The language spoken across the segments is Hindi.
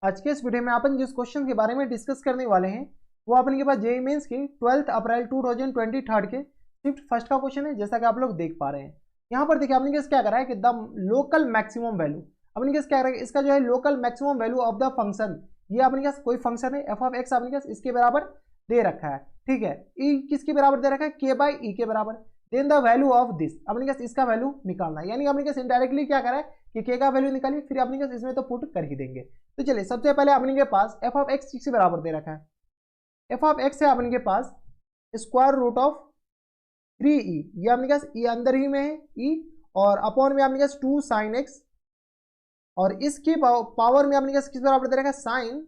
आज के इस वीडियो में अपन जिस क्वेश्चन के बारे में डिस्कस करने वाले हैं वो अपन के पास जेईई मेंस की 12 अप्रैल 2023 के शिफ्ट फर्स्ट का क्वेश्चन है। जैसा कि आप लोग देख पा रहे हैं यहाँ पर देखिए, आपने कैसे क्या करा है कि द लोकल मैक्सिमम वैल्यू, अपने कैसे क्या करा है, इसका जो है local maximum value of the function, ये अपने पास कोई फंक्शन है एफ ऑफ एक्स, अपने पास इसके बराबर दे रखा है। ठीक है, ई किसके बराबर दे रखा है, के बाई ई के बराबर। Then the value of this, अपने पास इसका वैल्यू निकालना है, यानी अपने पास इनडायरेक्टली क्या करा है कि के का वैल्यू निकालिए, फिर अपने पास इसमें तो पुट कर ही देंगे। तो चलिए सबसे पहले अपने के पास एफ ऑफ एक्स किसके बराबर दे रखा है, एफ ऑफ एक्स है अपने के पास स्क्वायर रूट ऑफ 3e, ये अपने पास ई अंदर ही में है ई, और अपॉन में अपने पास 2 sin x, और इसके पावर में अपने पास किस बराबर दे रखा है, साइन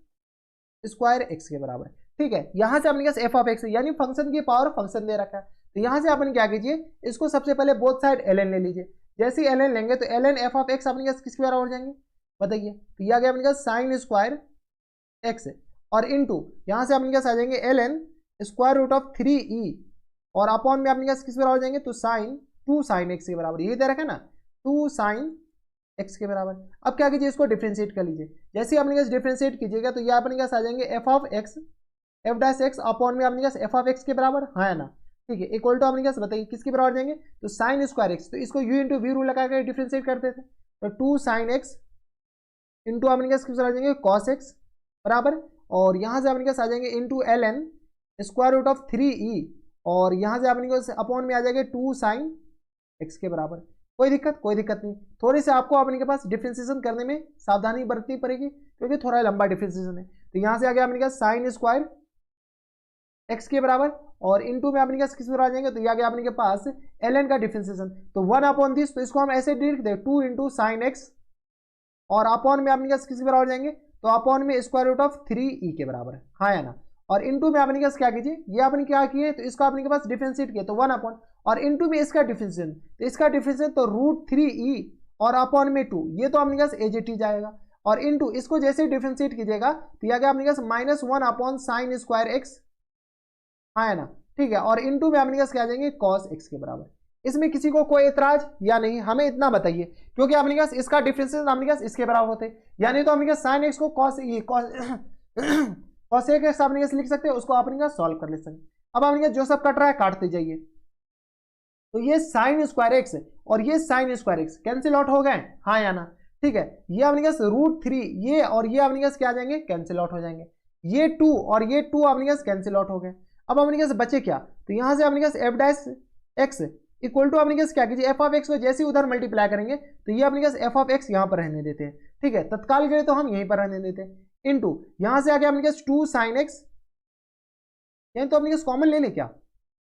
स्क्वायर एक्स के बराबर। ठीक है, यहां से अपने पास एफ ऑफ एक्स यानी फंक्शन की पावर फंक्शन दे रखा है, तो यहां से अपन क्या कीजिए, इसको सबसे पहले बोथ साइड ln ले लीजिए। जैसे ही ln लेंगे तो ln एफ ऑफ एक्स अपने पास किसके बराबर हो जाएंगे बताइए, तो यह आ गया अपने पास साइन स्क्वायर एक्स, और इनटू यहां से अपने पास आ जाएंगे ln square root of 3e, और अपॉन में अपने पास किस बराबर हो जाएंगे, तो साइन 2 sin x के बराबर, ये दे रखा है ना 2 sin x के बराबर। अब क्या कीजिए, इसको डिफ्रेंशिएट कर लीजिए। जैसे ही अपने पास डिफ्रेंशिएट कीजिएगा तो ये अपने पास आ जाएंगे F of x F dash x upon में अपने पास एफ ऑफ एक्स के बराबर, हाँ है ना। ठीक है, इक्वल टू अपने पास बताइए किसके बराबर जाएंगे, तो साइन स्क्वायर एक्स, तो इसको यू इंटू वी रूल लगा कर डिफ्रेंशिएट करते थे, तो 2 sin x इंटू अपने पास किस आ जाएंगे कॉस एक्स बराबर, और यहाँ से अपने पास आ जाएंगे into ln square root of 3e, और यहाँ से अपने पास अपॉन में आ जाएगा 2 sin x के बराबर। कोई दिक्कत नहीं, थोड़ी से आपको अपने के पास डिफ्रेंशिएशन करने में सावधानी बरतनी पड़ेगी क्योंकि थोड़ा लंबा डिफ्रेंशिएशन है। तो यहाँ से आ गया अपने पास साइन स्क्वायर एक्स के बराबर, और इनटू में अपने पास किस पर आ जाएंगे, तो ये आ गया अपने के पास ln का डिफ्रेंशिएशन, तो 1 अपॉन दिस, तो इसको हम ऐसे लिख दे 2 इंटू साइन एक्स, और अपॉन में अपने पास किस बराबर हो जाएंगे, तो अपॉन में स्क्वायर रूट ऑफ 3e के बराबर, हाँ या ना। और इनटू में अपने पास क्या कीजिए, ये अपने क्या किए, तो इसका अपने के पास डिफरेंशिएट किया तो 1 अपॉन, और इनटू में इसका डिफरेंशिएशन, तो इसका डिफरेंशिएशन तो रूट 3e और अपॉन में 2, ये तो अपने पास एज इट इज जाएगा, और इनटू इसको जैसे डिफरेंशिएट कीजिएगा तो यह गया अपने पास -1 अपॉन साइन स्क्वायर एक्स, हाँ है ना। ठीक है, और इनटू में अपने पास क्या आ जाएंगे कॉस एक्स के बराबर। इसमें किसी को कोई एतराज या नहीं, हमें इतना बताइए, क्योंकि अपने पास इसका डिफरेंशिएशन अपने पास इसके बराबर होते, यानी तो अपने पास साइन एक्स को कॉस कॉस एक्स अपने पास लिख सकते हैं, उसको अपने पास सॉल्व कर ले सकते हैं। अब अपने पास जो सब कट रहा है काटते जाइए, तो ये साइन स्क्वायर एक्स और ये sine square x cancel out हो गए, हाँ या ना। ठीक है, ये अपने पास रूट 3 ये और ये अपने पास क्या आ जाएंगे, कैंसिल आउट हो जाएंगे, ये 2 और ये 2 अपने पास कैंसिल आउट हो गए। अब अपने पास बचे क्या, तो यहां से अपने पास F dash X equal to अपने पास क्या कीजिए, एफ ऑफ एक्स को जैसे उधर मल्टीप्लाई करेंगे तो ये अपने पास एफ ऑफ एक्स यहाँ पर रहने देते हैं। ठीक है, तत्काल के लिए तो हम यहीं पर रहने देते हैं, इनटू यहां से आ गया अपने पास 2 sin x, यानी तो अपने पास कॉमन ले ले क्या,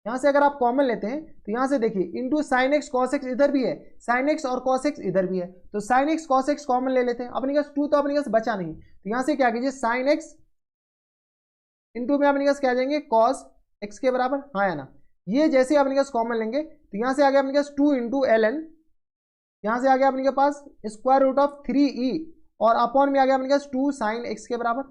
यहां से अगर आप कॉमन लेते हैं तो यहां से देखिए into sine x cos x इधर भी है, साइन एक्स और कॉस एक्स इधर भी है, तो sine x cos x common ले लेते हैं, अपने पास 2 तो अपने पास बचा नहीं, तो यहां से क्या कीजिए साइन एक्स इंटू में अपने पास क्या आ जाएंगे कॉस एक्स के बराबर, हाँ या ना। ये जैसे अपने पास कॉमन लेंगे तो यहां से आ गया अपने पास 2 इंटू ln, यहां से आ गया अपने के पास स्क्वायर रूट ऑफ 3e, और अपॉन में आ गया अपने पास 2 sin x के बराबर,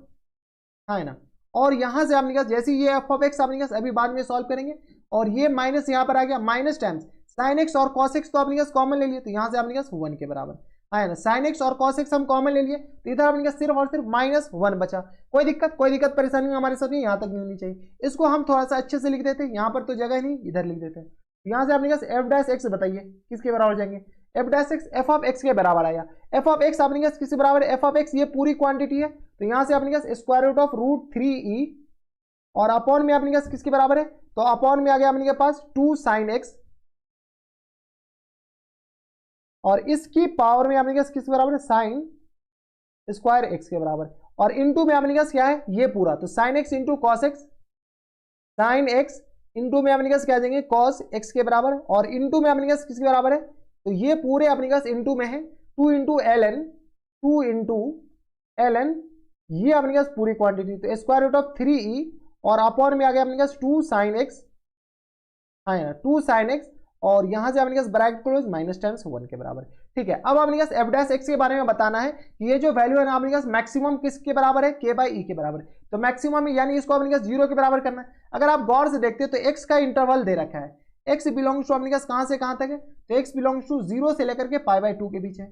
हाँ है ना। और यहां से अपने पास जैसे ये एफ ऑफ एक्स अपने पास अभी बाद में सॉल्व करेंगे, और ये माइनस यहाँ पर आ गया माइनस टाइम्स साइन एक्स और कॉस एक्स तो अपने पास कॉमन ले लिए, तो यहाँ से अपने पास 1 के बराबर, हाँ है ना। साइन एक्स और कॉस एक्स हम कॉमन ले लिए तो इधर अपने पास सिर्फ और सिर्फ -1 बचा। कोई दिक्कत परेशानी हमारे साथ यहाँ तक नहीं होनी चाहिए। इसको हम थोड़ा सा अच्छे से लिख देते हैं, यहाँ पर तो जगह नहीं, इधर लिख देते हैं। यहाँ से अपने पास एफ डैश एक्स बताइए किसके बराबर हो जाएंगे, F dash x F of x के बराबर आया। एफ ऑफ एक्स अपने पास किसके बराबर है, एफ ऑफ एक्स ये पूरी क्वांटिटी है, तो यहाँ से अपने पास square root of root 3e, और अपॉन में अपने पास किसके बराबर है, तो अपॉन में आ गया अपने पास 2 sin x, और इसकी पावर में अपने पास किसके बराबर है, साइन स्क्वायर एक्स के बराबर, और इनटू में अपने पास क्या है ये पूरा, तो sine x into cos x, sine x into में अपने पास क्या आ जाएंगे कॉस एक्स के बराबर, और इनटू में अपने पास किसके बराबर है, तो ये पूरे अपने पास इनटू में है 2 इंटू ln, ये अपने पास पूरी क्वांटिटी, तो स्क्वायर रूट ऑफ 3e, और अपॉन में आ गया अपने पास 2 sin x, हाँ ना 2 sin x, और यहां से अपने पास ब्रैकेट क्लोज माइनस टाइम्स 1 के बराबर। ठीक है, अब अपने पास एफ डैश एक्स के बारे में बताना है कि ये जो वैल्यू है ना अपने पास मैक्सिमम किसके बराबर है, के बाई ई के बराबर, तो मैक्सिमम यानी इसको अपने पास 0 के बराबर करना है। अगर आप गौर से देखते हैं तो एक्स का इंटरवल दे रखा है, एक्स बिलोंग्स टू अपने पास कहां से कहां तक है, तो एक्स बिलोंग्स टू 0 से लेकर के π/2 के बीच है,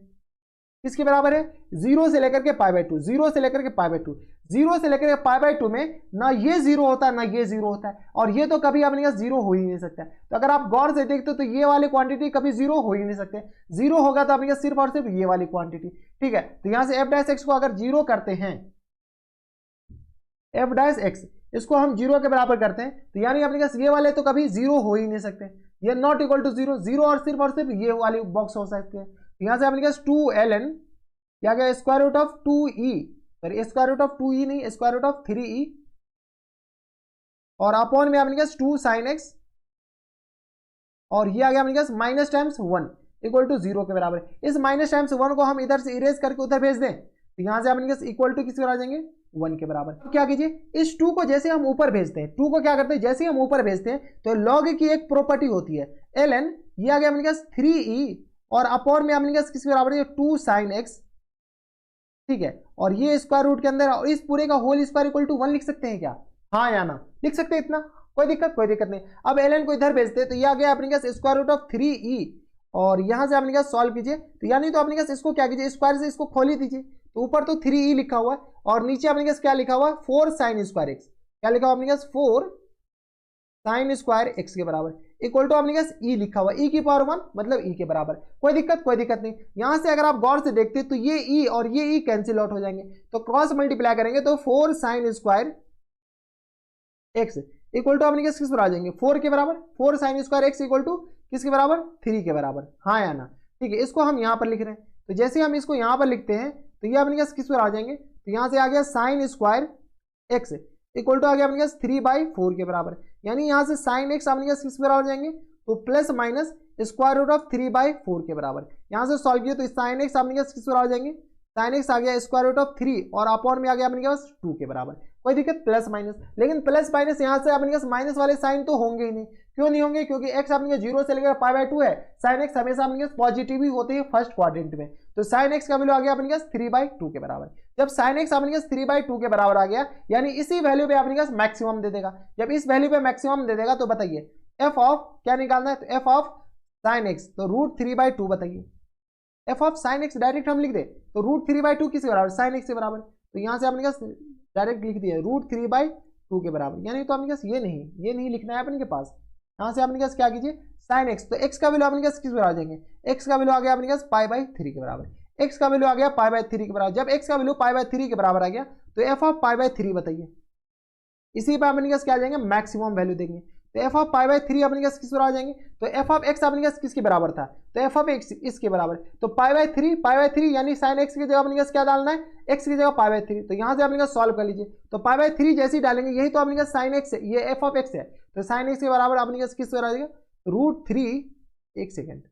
किसके बराबर है, 0 से लेकर के π/2, 0 से लेकर के π/2, 0 से लेकर के π/2 में ना ये 0 होता है ना ये 0 होता है, और ये तो कभी अपने पास 0 हो ही नहीं सकता है। तो अगर आप गौर से देखते हो तो ये वाली क्वांटिटी कभी 0 हो ही नहीं सकते, 0 होगा तो अपने पास सिर्फ और सिर्फ ये वाली क्वांटिटी। ठीक है, तो यहां से f' को अगर 0 करते हैं, f' इसको हम 0 के बराबर करते हैं, तो यानी अपने पास ये वाले तो कभी 0 हो ही नहीं सकते, ये नॉट इक्वल टू 0, 0 और सिर्फ ये वाली बॉक्स हो सकते हैं। यहां से अपने पास 2ln क्या गया, square root of 2e, sorry square root of 2e नहीं, स्क्वायर रूट ऑफ 3e, और अपॉन में अपने पास 2 sin x, और ये आ गया अपने पास माइनस टाइम्स 1 इक्वल टू 0 के बराबर। इस माइनस टाइम्स 1 को हम इधर से इरेज करके उधर भेज दें, तो यहां से अपने पास इक्वल टू किसके बराबर आ जाएंगे, 1 के बराबर। तो क्या कीजिए, इस 2 को जैसे हम ऊपर भेजते हैं, 2 को क्या करते हैं, जैसे हम ऊपर भेजते हैं तो log की एक प्रॉपर्टी होती है ln, ये आ गया अपने पास 3e, और अपॉन में अपने पास किसके बराबर है, 2 sin x। ठीक है, और ये स्क्वायर रूट के अंदर, और इस पूरे का होल स्क्वायर इक्वल टू 1 लिख सकते हैं क्या, हाँ या ना, लिख सकते हैं इतना, कोई दिक्कत नहीं। अब ln को इधर भेजते हैं, तो ये आ गया अपने पास स्क्वायर रूट ऑफ 3e, और यहां से अपने पास सॉल्व कीजिए, तो यानी तो अपने पास इसको क्या कीजिए, स्क्वायर से इसको खोल ही दीजिए, तो ऊपर तो 3e लिखा हुआ है, और नीचे अपने पास क्या लिखा हुआ है, 4 sin स्क्वायर x, क्या लिखा हुआ अपने पास, 4 sin स्क्वायर x के बराबर इक्वल टू अपने पास e लिखा हुआ, e की पावर 1 मतलब e के बराबर। कोई दिक्कत नहीं। यहां से अगर आप गौर से देखते हैं तो ये e और ये e कैंसिल आउट हो जाएंगे, तो क्रॉस मल्टीप्लाई करेंगे तो 4 sin square x equal to अपने पास किस पर आ जाएंगे, 4 के बराबर, 4 sin square x equal to किसके बराबर, 3 के बराबर, हाँ या ना। ठीक है, इसको हम यहाँ पर लिख रहे हैं, तो जैसे हम इसको यहाँ पर लिखते हैं तो ये अपने पास किस पर आ जाएंगे, तो यहाँ से आ गया sin square x equal to आ गया अपने पास 3/4 के बराबर, यानी यहाँ से sin x अपने पास किस पर आ जाएंगे, तो plus minus square root of 3/4 के बराबर। यहाँ से सॉल्व किया तो sin x अपने पास किस पर आ जाएंगे, sin x आ गया स्क्वायर रूट ऑफ 3, और अपॉन में आ गया अपने पास 2 के बराबर। कोई दिक्कत, प्लस माइनस, लेकिन प्लस माइनस यहाँ से अपने पास माइनस वाले साइन तो होंगे ही नहीं, क्यों नहीं होंगे, क्योंकि x अपने 0 से लेकर π/2 है, sin x हमेशा अपने पास पॉजिटिव ही होते हैं फर्स्ट क्वाड्रेंट में, तो sin x का वैल्यू आ गया अपने पास 3/2 के बराबर। जब sin x अपने पास 3/2 के बराबर आ गया, यानी इसी वैल्यू पे अपने पास मैक्सिमम दे देगा। जब इस वैल्यू पे मैक्सिमम दे देगा तो बताइए f ऑफ क्या निकालना है, तो f ऑफ sin x, तो √3/2 बताइए, f of sin x direct हम लिख दे, तो √3/2 किसके बराबर, sin x के बराबर, तो यहाँ से अपने पास डायरेक्ट लिख दिया √3/2 के बराबर, यानी तो अपने पास ये नहीं लिखना है अपने के पास। यहाँ से अपने पास क्या कीजिए, sin x, तो x का वैल्यू अपने पास किस बराबर आ जाएंगे, x का वैल्यू आ गया अपने पास π/3 के बराबर, x का वैल्यू आ गया π/3 के बराबर। जब x का वैल्यू π/3 के बराबर आ गया तो f ऑफ π/3 बताइए, इसी पर अपने पास क्या आ जाएंगे, मैक्सिमम वैल्यू देंगे, तो f ऑफ π/3 अपने पास किस बराबर आ जाएंगे, तो f ऑफ x अपने पास किसके बराबर था, तो f ऑफ x इसके बराबर, तो π/3 यानी sin x की जगह अपने पास क्या डालना है, x की जगह π/3, तो यहाँ से अपने पास सॉल्व कर लीजिए, तो π/3 जैसे ही डालेंगे, यही तो अपने पास sin x है, ये f ऑफ x है, तो sin x के बराबर अपने पास किस बराबर आ जाएगा, √3, एक सेकेंड,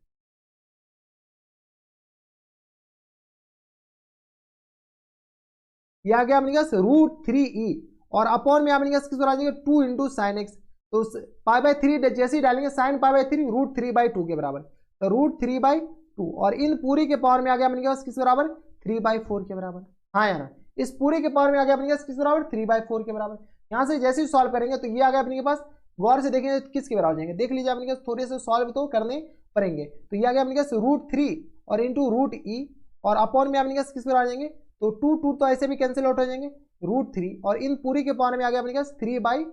ये आ गया अपने पास √3e, और अपॉन में अपने पास किस बराबर आ जाएगा, 2 इंटू sin x, तो π/3 जैसे ही डालेंगे sin π/3 √3/2 के बराबर, तो √3/2, और इन पूरी के पावर में आ गया अपने पास किस बराबर, 3/4 के बराबर, हाँ या ना, इस पूरे के पावर में आ गया अपने पास किस बराबर, 3/4 के बराबर। यहाँ से जैसे ही सॉल्व करेंगे तो ये आ गया अपने पास, गौर से देखेंगे तो किसके बराबर जाएंगे, देख लीजिए अपने पास थोड़े से सॉल्व तो करने पड़ेंगे, तो ये आ गया अपने पास √3 और इंटू √e, और अपॉन में अपने पास किस बराबर आ जाएंगे, तो 2 तो ऐसे भी कैंसिल आउट हो जाएंगे, √3, और इन पूरी के पावर में आ गया अपने पास 3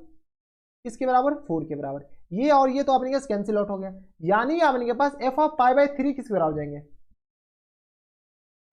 किसके बराबर, 4 के बराबर, ये और ये तो अपने पास कैंसिल आउट हो गया, यानी अपने के पास f ऑफ π/3 किसके बराबर जाएंगे,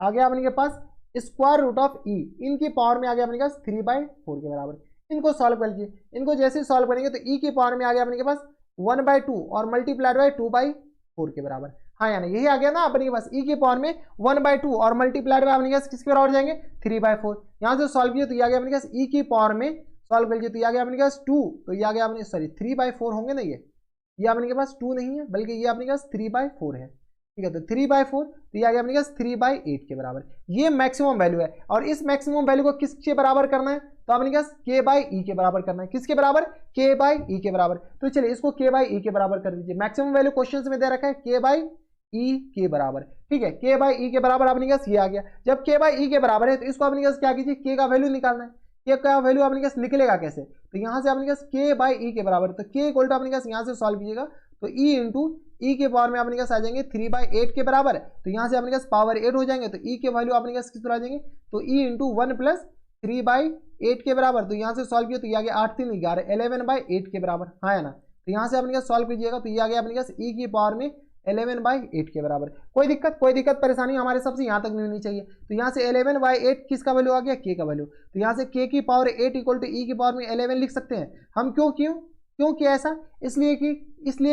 आ गया अपने के पास स्क्वायर रूट ऑफ e, इनकी पावर में आ गया अपने पास 3/4 के बराबर। इनको सॉल्व कर लीजिए, इनको जैसे सॉल्व करेंगे तो e की पावर में आ गया अपने के पास 1/2 और मल्टीप्लाइड बाय 2/4 के बराबर, हाँ यानी यही आ गया ना अपने के पास, e की पावर में 1/2 और मल्टीप्लाइड बाय अपने पास किसके बराबर जाएंगे, 3/4। यहाँ से सॉल्व किया तो ये आ गया अपने पास e की पावर में, सॉल्व कर लीजिए तो ये आ गया अपने पास 2, तो ये आ गया अपने, सॉरी 3/4 होंगे ना, ये अपने के पास 2 नहीं है बल्कि ये अपने के पास 3/4 है, ठीक है, तो 3/4, तो ये आ गया अपने पास 3/8 के बराबर, ये मैक्सिमम वैल्यू है। और इस मैक्सिमम वैल्यू को किसके बराबर करना है, तो अपने पास k/e के बराबर करना है, किसके बराबर, k/e के बराबर। तो चलिए इसको k/e के बराबर कर दीजिए, मैक्सिमम वैल्यू क्वेश्चन में दे रखा है k/e के बराबर, ठीक है, k/e के बराबर अपने पास ये आ गया। जब k/e के बराबर है तो इसको अपने पास क्या कीजिए, k का वैल्यू निकालना है, k का वैल्यू अपने पास निकलेगा कैसे, तो यहाँ से अपने पास k/e के बराबर, तो k इक्वल टू अपने पास यहाँ से सॉल्व कीजिएगा तो e इंटू ई के पावर में अपने पास आ जाएंगे 3/8 के बराबर। तो यहाँ से अपने पास पावर 8 हो जाएंगे, तो ई के वैल्यू अपने पास किस तरह आ जाएंगे, तो ई इंटू 1 प्लस 3/8 के बराबर। तो यहाँ से सॉल्व किया तो ये आ गया 8 3 11 11/8 के बराबर, हाँ है ना। तो यहाँ से अपने पास सॉल्व कीजिएगा तो ये आ गया अपने पास ई की पावर में 11/8 के बराबर। कोई दिक्कत परेशानी हमारे सबसे यहाँ तक नहीं होनी चाहिए। तो यहाँ से 11/8 किसका वैल्यू आ गया, के का वैल्यू। तो यहाँ से के की पावर 8 इक्वल टू ई की पावर में 11 लिख सकते हैं हम। क्यों किया ऐसा, इसलिए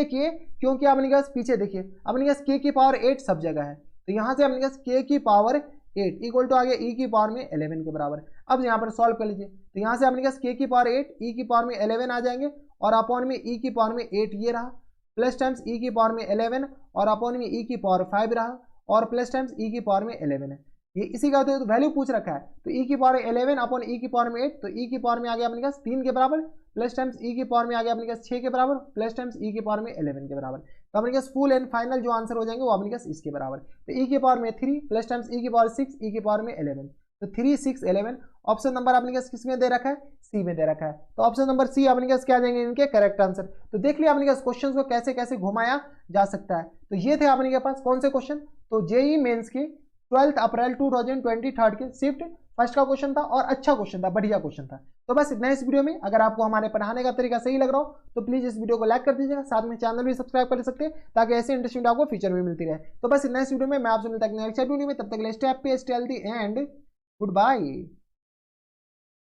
कि क्योंकि अपने पास पीछे देखिए अपने पास के की पावर 8 सब जगह है। तो यहाँ से अपने पास के की पावर 8 इक्वल टू आ गया ई की पावर में 11 के बराबर। अब यहाँ पर सॉल्व कर लीजिए तो यहाँ से अपने पास के की पावर 8 ई की पावर में 11 आ जाएंगे और अपॉन में ई की पावर में 8 ये रहा, प्लस टाइम्स ई की पावर में 11 और अपॉन में ई की पावर 5 रहा और प्लस टाइम्स ई की पावर में 11 है। ये इसी का तो वैल्यू पूछ रखा है। तो ई की पावर 11 अपॉन ई की पावर में 8, तो ई की पावर में आ गया अपने पास 3 के बराबर, प्लस टाइम्स ई की पावर में आ गया अपने पास 6 के बराबर, प्लस टाइम्स ई की पावर में 11 के बराबर। तो अपने पास फुल एंड फाइनल जो आंसर हो जाएंगे वो अपने पास इसके बराबर। तो ई की पावर में 3 प्लस टाइम्स ई की पावर 6 ई की पावर में 11, तो 3 6 11। ऑप्शन नंबर अपने पास किस में दे रखा है, सी में दे रखा है। तो ऑप्शन नंबर सी अपने पास क्या जाएंगे इनके करेक्ट आंसर। तो देख लिया अपने पास क्वेश्चन को कैसे कैसे घुमाया जा सकता है। तो ये थे अपने के पास कौन से क्वेश्चन, तो जेईई मेंस के 12 अप्रैल 2023 के शिफ्ट फर्स्ट का क्वेश्चन था और अच्छा क्वेश्चन था, बढ़िया क्वेश्चन था। तो बस इतना इस वीडियो में। अगर आपको हमारे पढ़ाने का तरीका सही लग रहा हो तो प्लीज इस वीडियो को लाइक कर दीजिएगा, साथ में चैनल भी सब्सक्राइब कर सकते हैं ताकि ऐसे इंटरेस्टिंग वीडियो आपको फ्यूचर में मिलती रहे। तो बस इतना इस वीडियो में मैं आपसे मिलता हूं नेक्स्ट वीडियो में, तब तक stay happy stay healthy and good bye.